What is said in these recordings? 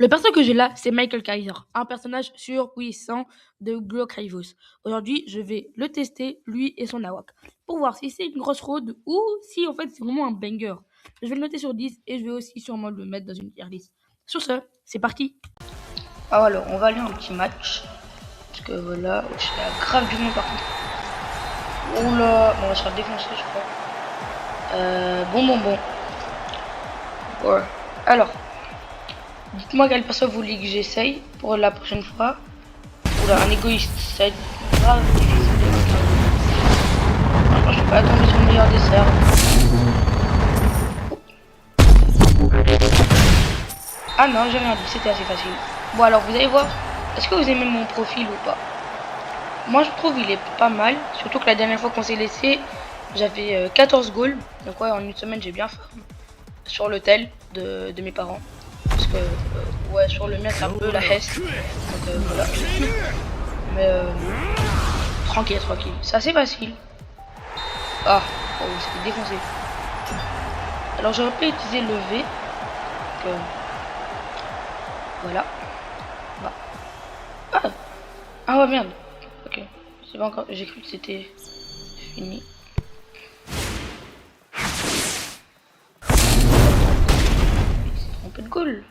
Le perso que j'ai là, c'est Michael Kaiser, un personnage surpuissant de Glock Rivals. Aujourd'hui, je vais le tester, lui et son AWAC, pour voir si c'est une grosse fraude ou si en fait c'est vraiment un banger. Je vais le noter sur 10 et je vais aussi sûrement le mettre dans une tier list. Sur ce, c'est parti. Ah alors, on va aller un petit match. Parce que voilà, il y a grave du monde par contre. Oula, on va se faire défoncer je crois. Bon. Ouais. Alors, dites-moi quelle personne vous voulez que j'essaye pour la prochaine fois. Oula, un égoïste, ça va être grave difficile de me faire. Je peux pas tomber sur le meilleur dessert. Ah non, j'ai rien dit, c'était assez facile. Bon alors, vous allez voir, est-ce que vous aimez mon profil ou pas? Moi je trouve il est pas mal, surtout que la dernière fois qu'on s'est laissé, j'avais 14 goals. Donc ouais, en une semaine j'ai bien farm sur l'hôtel de mes parents. Parce que ouais, sur le mien c'est un peu la hesse. Donc voilà. Mais tranquille, c'est assez facile. Ah, oh, il s'est fait défoncer. Alors j'aurais pu utiliser le V. Donc voilà. Bah. Ah ouais merde. Ok. C'est pas encore. J'ai cru que c'était fini. Un peu de goal.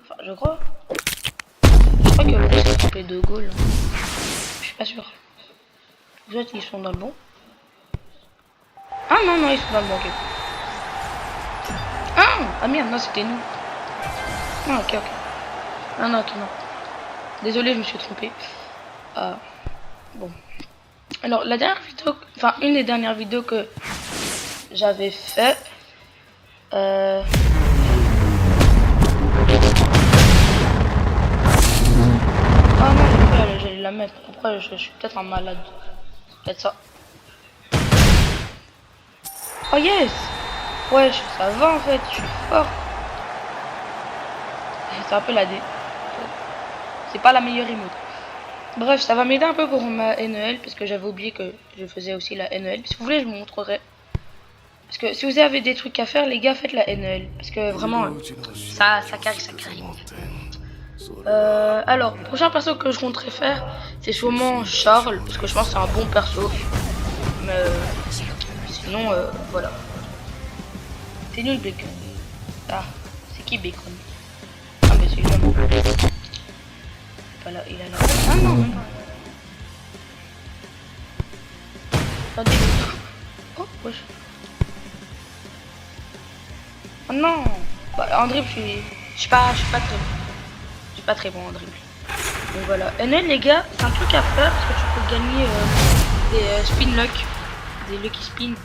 Enfin, je crois. Je crois que le s'est trompé de goal. Je suis pas sûr. Vous êtes, ils sont dans le bon. Ah non, ils sont dans le bon, ok. Ah merde, non, c'était nous. Ah, ok. Non. Désolé, je me suis trompé. Bon. Alors, la dernière vidéo, enfin, une des dernières vidéos que j'avais fait. Ah non, j'allais la mettre. Après, je suis peut-être un malade. Peut-être ça. Oh yes! Ouais, ça va en fait, je suis fort. C'est un peu la dé. C'est pas la meilleure emote. Bref, ça va m'aider un peu pour ma NEL, parce que j'avais oublié que je faisais aussi la NEL. Si vous voulez, je vous montrerai. Parce que si vous avez des trucs à faire, les gars, faites la NEL. Parce que vraiment, ça carry. Alors, le prochain perso que je compterais faire, c'est sûrement Charles, parce que je pense que c'est un bon perso. Mais sinon, voilà. C'est nul, Bacon. Ah, c'est qui Bacon? Ah, mais c'est lui. Voilà, il a là. Ah non, même pas. Attendez. Oh, wesh. Oh non. Bah, en dribble, je suis pas très bon en dribble. Donc voilà. NL, les gars, c'est un truc à faire parce que tu peux gagner des spin luck, des lucky spin.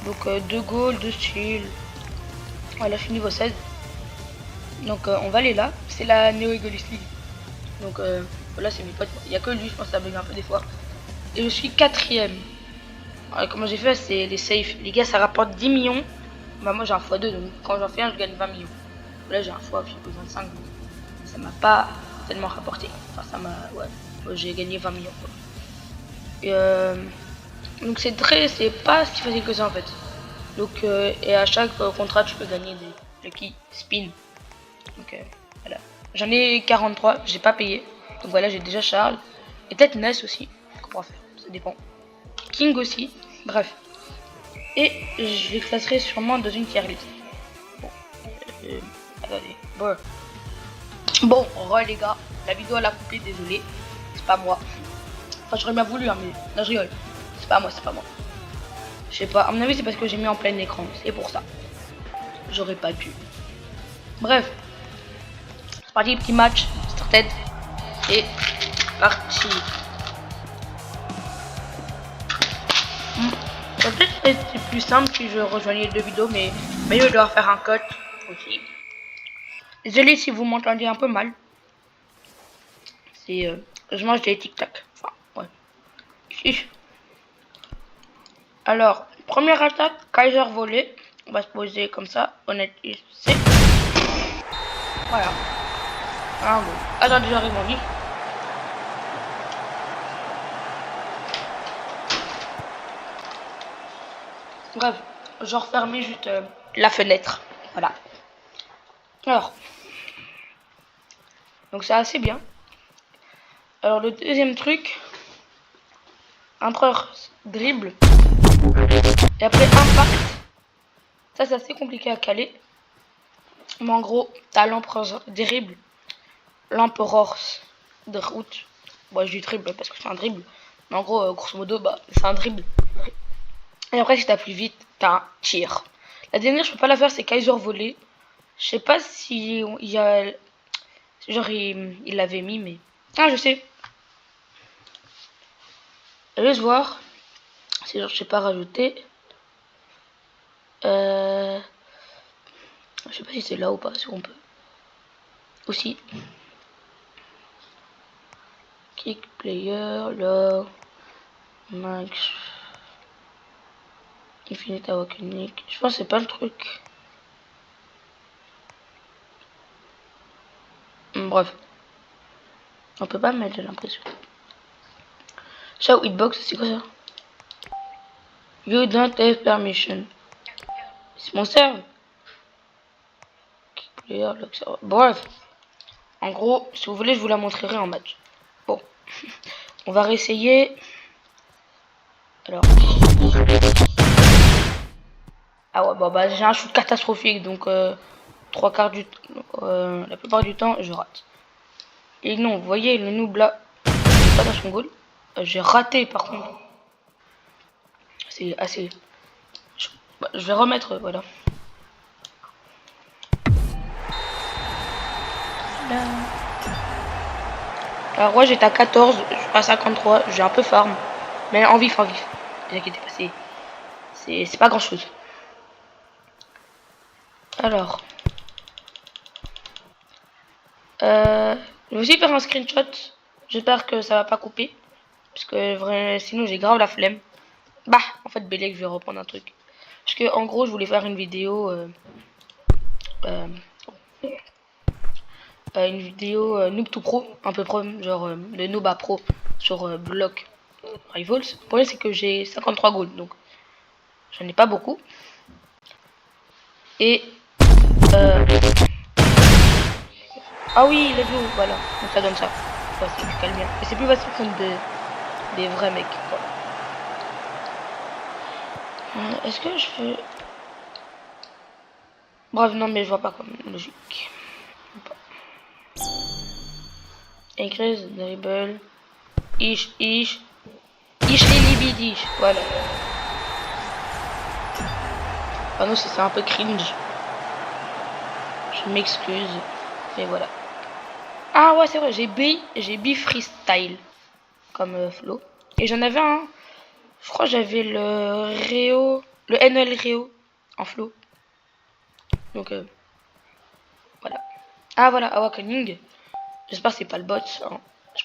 Donc 2 goals, 2 steals. Voilà, je suis niveau 16. Donc on va aller là. C'est la Neo Egoist League. Donc voilà, c'est mes potes. Il n'y a que lui, je pense que ça bug un peu des fois. Et je suis 4ème. Alors, comment j'ai fait, c'est les safe. Les gars, ça rapporte 10 millions. Bah moi j'ai un x2, donc quand j'en fais un, je gagne 20 millions. Là j'ai un x, j'ai que 25, donc ça m'a pas tellement rapporté. Enfin ça m'a, ouais, j'ai gagné 20 millions quoi. Et donc c'est pas si facile que ça en fait. Donc et à chaque contrat tu peux gagner des lucky spin. Donc voilà. J'en ai 43, j'ai pas payé. Donc voilà, j'ai déjà Charles. Et peut-être Ness aussi, qu'on pourra faire, ça dépend. King aussi, bref. Et je les classerai sûrement dans une tier list. Bon, attendez. Bon, les gars, la vidéo elle a coupé, désolé. C'est pas moi. Enfin, j'aurais bien voulu, hein, mais non, je rigole. C'est pas moi. Je sais pas, à mon avis, c'est parce que j'ai mis en plein écran. C'est pour ça. J'aurais pas dû. Bref. C'est parti, petit match. Started. Et parti. Peut-être que c'est plus simple si je rejoignais les deux vidéos, mais je dois faire un cut aussi. Désolé si vous m'entendez un peu mal. C'est je mange des tic-tac. Enfin, ouais. Alors, première attaque, Kaiser volé. On va se poser comme ça. Honnêtement, c'est. Voilà. Un goal. Attendez, j'arrive en vie. Bref, je refermais juste la fenêtre. Voilà. Alors, donc c'est assez bien. Alors le deuxième truc, empereur dribble et après impact. Ça c'est assez compliqué à caler. Mais en gros, t'as l'empereur dribble, l'empereur de route. Bon, je dis dribble parce que c'est un dribble. Mais en gros, grosso modo, bah, c'est un dribble. Et après, si t'as plus vite, t'as un tir. La dernière, je peux pas la faire, c'est Kaiser volé. Je sais pas si il y a... Genre, il l'avait mis, mais... Ah, je sais. Je vais voir. Si genre, je sais pas rajouter. Je sais pas si c'est là ou pas, si on peut. Aussi. Kick, player, là. Max. Infinite Awakening. Je pense que c'est pas le truc. Bref. On peut pas mettre, j'ai l'impression. Show hitbox, c'est quoi ça? You don't have permission. C'est mon serve. Bref. En gros, si vous voulez, je vous la montrerai en match. Bon. On va réessayer. Alors. Ah ouais, bah j'ai un shoot catastrophique, donc trois quarts du la plupart du temps, je rate. Et non, vous voyez, le noob là, pas dans son goal. J'ai raté par contre. C'est assez... je vais remettre, voilà. Alors moi j'étais à 14, je suis à 53, j'ai un peu farm. Mais en vif, Ne vous inquiétez pas, c'est pas grand chose. Alors. Je vais aussi faire un screenshot. J'espère que ça va pas couper. Parce que sinon j'ai grave la flemme. Bah, en fait, Belek, je vais reprendre un truc. Parce que en gros, je voulais faire une vidéo. Une vidéo noob to pro, un peu pro, genre le noob à pro sur Block Rivals. Le problème, c'est que j'ai 53 goals, donc j'en ai pas beaucoup. Et ah oui, let's go, voilà, donc ça donne ça. Ouais, c'est plus calme bien. Mais c'est plus facile contre des vrais mecs, quoi. Est-ce que je fais... Bref, non, mais je vois pas comme logique. Increase, dribble, ish, libidish, voilà. Ah non, c'est un peu cringe. Je m'excuse, mais voilà. Ah ouais, c'est vrai, j'ai B freestyle comme flow. Et j'en avais un, je crois que j'avais le NL Réo en flow. Donc voilà. Ah voilà, Awakening. J'espère que c'est pas le bot, hein.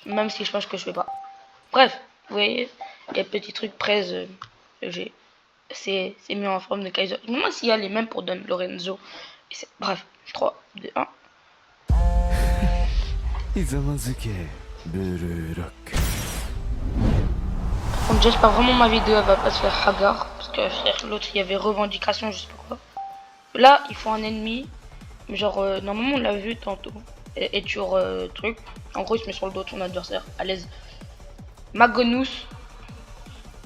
Même si je pense que je fais pas. Bref, vous voyez, il y a petit truc presse que j'ai. C'est mis en forme de Kaiser. Je me demande s'il y a les mêmes pour Don Lorenzo. Bref, 3, 2, 1. Donc j'espère vraiment ma vidéo elle va pas se faire hagar. Parce que frère, l'autre il y avait revendication, je sais pas quoi. Là, il faut un ennemi. Mais genre, normalement on l'a vu tantôt. Et sur truc. En gros, il se met sur le dos de son adversaire. À l'aise. Magonus.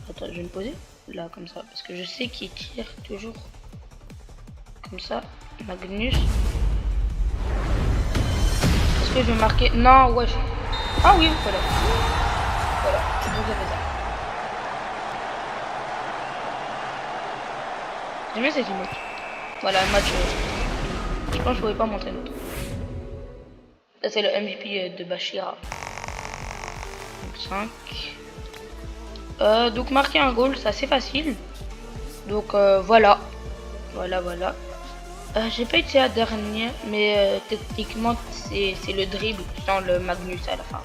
Attends, je vais me poser là comme ça. Parce que je sais qu'il tire toujours. Comme ça. Magnus. Est-ce que je vais marquer? Non, ouais. Ah oui, voilà. Voilà, donc j'avais ça. J'aime bien cette emote. Voilà, match. Je pense que je pouvais pas montrer notre. Ça c'est le MVP de Bashira. Donc 5. Donc marquer un goal, c'est assez facile. Donc voilà. Voilà. J'ai pas été à dernier, mais techniquement c'est le dribble sans le Magnus à la fin.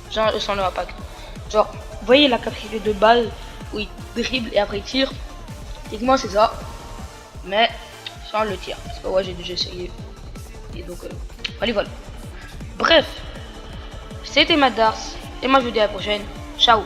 Genre sans le impact. Genre, vous voyez la capacité de balle où il dribble et après il tire. Techniquement c'est ça. Mais sans le tir. Parce que ouais j'ai déjà essayé. Et donc voilà. Bref. C'était Madars. Et moi je vous dis à la prochaine. Ciao.